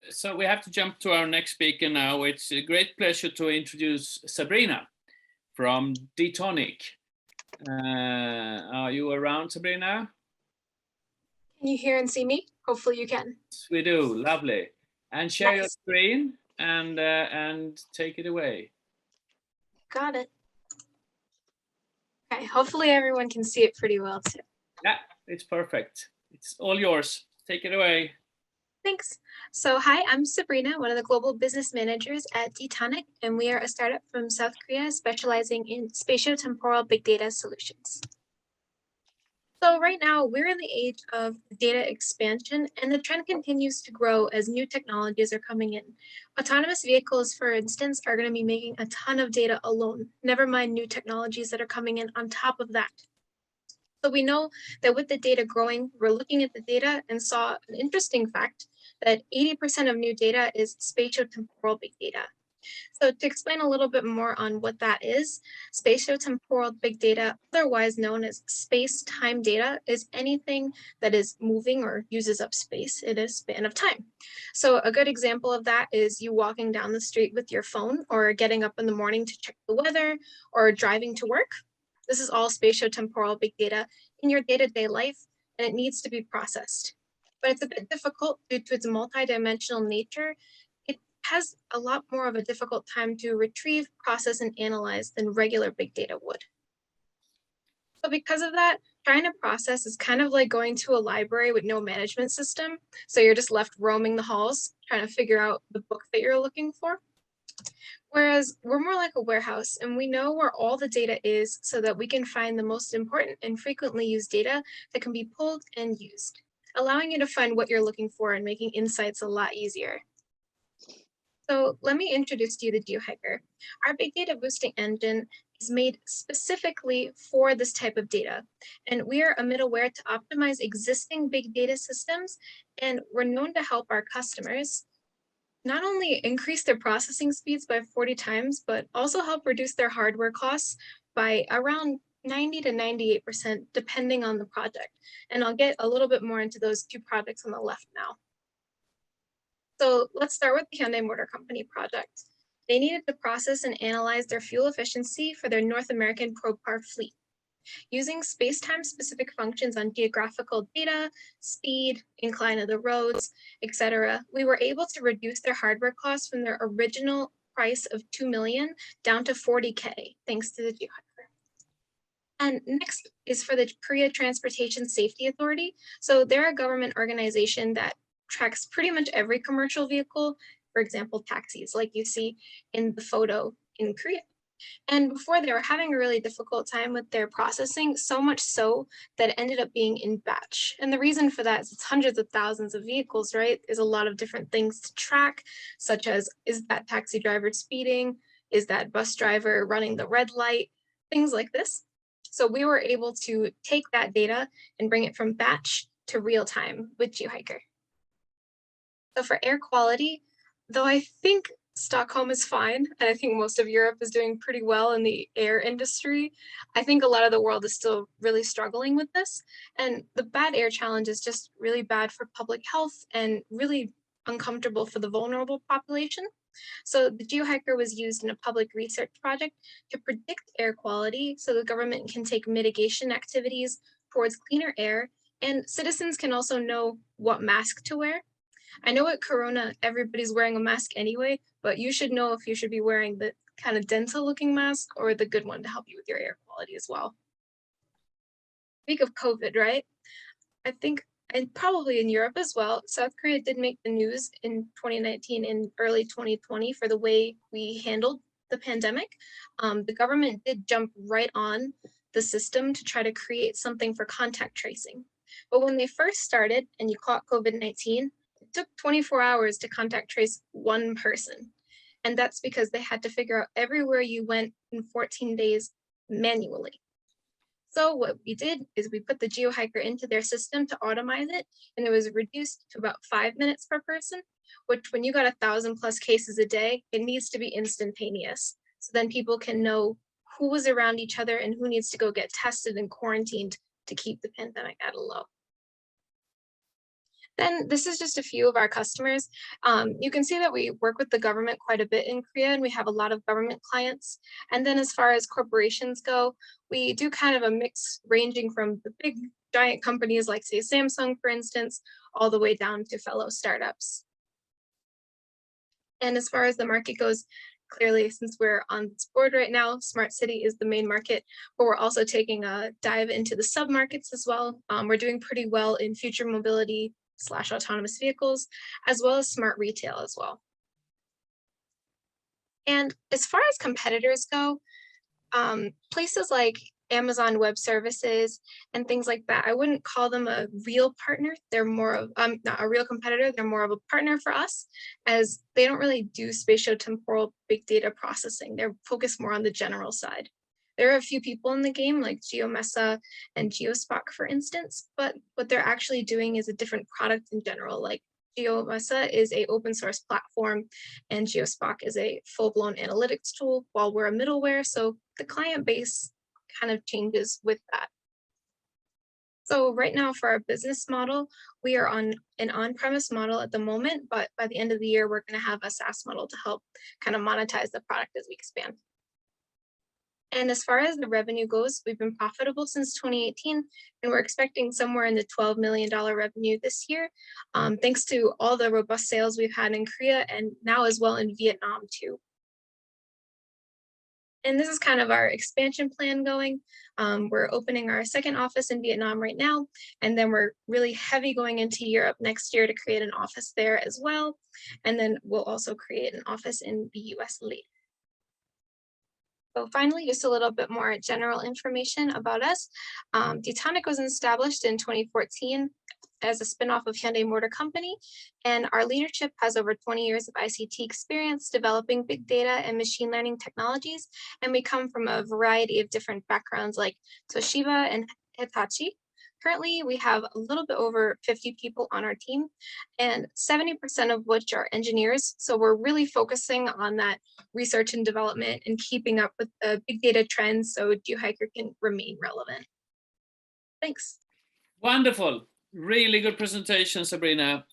So we have to jump to our next speaker now. It's a great pleasure to introduce Sabrina from Dtonic. Are you around, Sabrina? Can you hear and see me? Hopefully you can. Yes, we do. Lovely. And share your Nice. screen and take it away. Got it. Okay, hopefully everyone can see it pretty well too. Yeah, it's perfect. It's all yours. Take it away. Thanks. So hi, I'm Sabrina, one of the global business managers at Dtonic, and we are a startup from South Korea specializing in spatio-temporal big data solutions. So right now we're in the age of data expansion, and the trend continues to grow as new technologies are coming in. Autonomous vehicles, for instance, are going to be making a ton of data alone, never mind new technologies that are coming in on top of that. So we know that with the data growing, we're looking at the data and saw an interesting fact that 80% of new data is spatio-temporal big data. So to explain a little bit more on what that is, spatio-temporal big data, otherwise known as space-time data, is anything that is moving or uses up space in a span of time. So a good example of that is you walking down the street with your phone, or getting up in the morning to check the weather, or driving to work. This is all spatio-temporal big data in your day-to-day life, and it needs to be processed. But it's a bit difficult due to its multidimensional nature. It has a lot more of a difficult time to retrieve, process, and analyze than regular big data would. So because of that, trying to process is kind of like going to a library with no management system. So you're just left roaming the halls, trying to figure out the book that you're looking for. Whereas we're more like a warehouse, and we know where all the data is so that we can find the most important and frequently used data that can be pulled and used, allowing you to find what you're looking for and making insights a lot easier. So let me introduce to you the Geo-Hiker. Our big data boosting engine is made specifically for this type of data. And we are a middleware to optimize existing big data systems. And we're known to help our customers not only increase their processing speeds by 40 times, but also help reduce their hardware costs by around 90 to 98%, depending on the project. And I'll get a little bit more into those two projects on the left now. So let's start with the Hyundai Motor Company project. They needed to process and analyze their fuel efficiency for their North American probe car fleet. Using space-time specific functions on geographical data, speed, incline of the roads, etc., we were able to reduce their hardware costs from their original price of $2 million down to $40K, thanks to the Geo-Hiker. And next is for the Korea Transportation Safety Authority. So they're a government organization that tracks pretty much every commercial vehicle, for example, taxis, like you see in the photo in Korea. And before, they were having a really difficult time with their processing, so much so that it ended up being in batch. And the reason for that is it's hundreds of thousands of vehicles, right? There's a lot of different things to track, such as, is that taxi driver speeding? Is that bus driver running the red light? Things like this. So we were able to take that data and bring it from batch to real time with Geo-Hiker. So for air quality, though I think Stockholm is fine, and I think most of Europe is doing pretty well in the air industry, I think a lot of the world is still really struggling with this. And the bad air challenge is just really bad for public health and really uncomfortable for the vulnerable population. So the Geo-Hiker was used in a public research project to predict air quality so the government can take mitigation activities towards cleaner air, and citizens can also know what mask to wear. I know at Corona, everybody's wearing a mask anyway, but you should know if you should be wearing the kind of dental looking mask or the good one to help you with your air quality as well. Speak of COVID, right? I think, and probably in Europe as well, South Korea did make the news in 2019 and early 2020 for the way we handled the pandemic. The government did jump right on the system to try to create something for contact tracing. But when they first started and you caught COVID-19, it took 24 hours to contact trace one person. And that's because they had to figure out everywhere you went in 14 days manually. So what we did is we put the Geo-Hiker into their system to automate it, and it was reduced to about 5 minutes per person, which when you got 1,000+ cases a day, it needs to be instantaneous. So then people can know who was around each other and who needs to go get tested and quarantined to keep the pandemic at a low. Then this is just a few of our customers. You can see that we work with the government quite a bit in Korea, and we have a lot of government clients. And then as far as corporations go, we do kind of a mix ranging from the big giant companies like, say, Samsung, for instance, all the way down to fellow startups. And as far as the market goes, clearly, since we're on this board right now, smart city is the main market, but we're also taking a dive into the sub-markets as well. We're doing pretty well in future mobility / autonomous vehicles, as well as smart retail as well. And as far as competitors go, places like Amazon Web Services and things like that, I wouldn't call them a real partner. They're more of not a real competitor. They're more of a partner for us, as they don't really do spatio-temporal big data processing. They're focused more on the general side. There are a few people in the game like GeoMesa and GeoSpock, for instance, but what they're actually doing is a different product in general. Like GeoMesa is a open source platform and GeoSpock is a full-blown analytics tool, while we're a middleware. So the client base kind of changes with that. So right now for our business model, we are on an on-premise model at the moment, but by the end of the year, we're going to have a SaaS model to help kind of monetize the product as we expand. And as far as the revenue goes, we've been profitable since 2018, and we're expecting somewhere in the $12 million revenue this year, thanks to all the robust sales we've had in Korea and now as well in Vietnam too. And this is kind of our expansion plan going. We're opening our second office in Vietnam right now, and then we're really heavy going into Europe next year to create an office there as well. And then we'll also create an office in the US later. So finally, just a little bit more general information about us. Dtonic was established in 2014 as a spinoff of Hyundai Motor Company, and our leadership has over 20 years of ICT experience developing big data and machine learning technologies, and we come from a variety of different backgrounds like Toshiba and Hitachi. Currently, we have a little bit over 50 people on our team, and 70% of which are engineers. So we're really focusing on that research and development and keeping up with the big data trends so Geo-Hiker can remain relevant. Thanks. Wonderful. Really good presentation, Sabrina.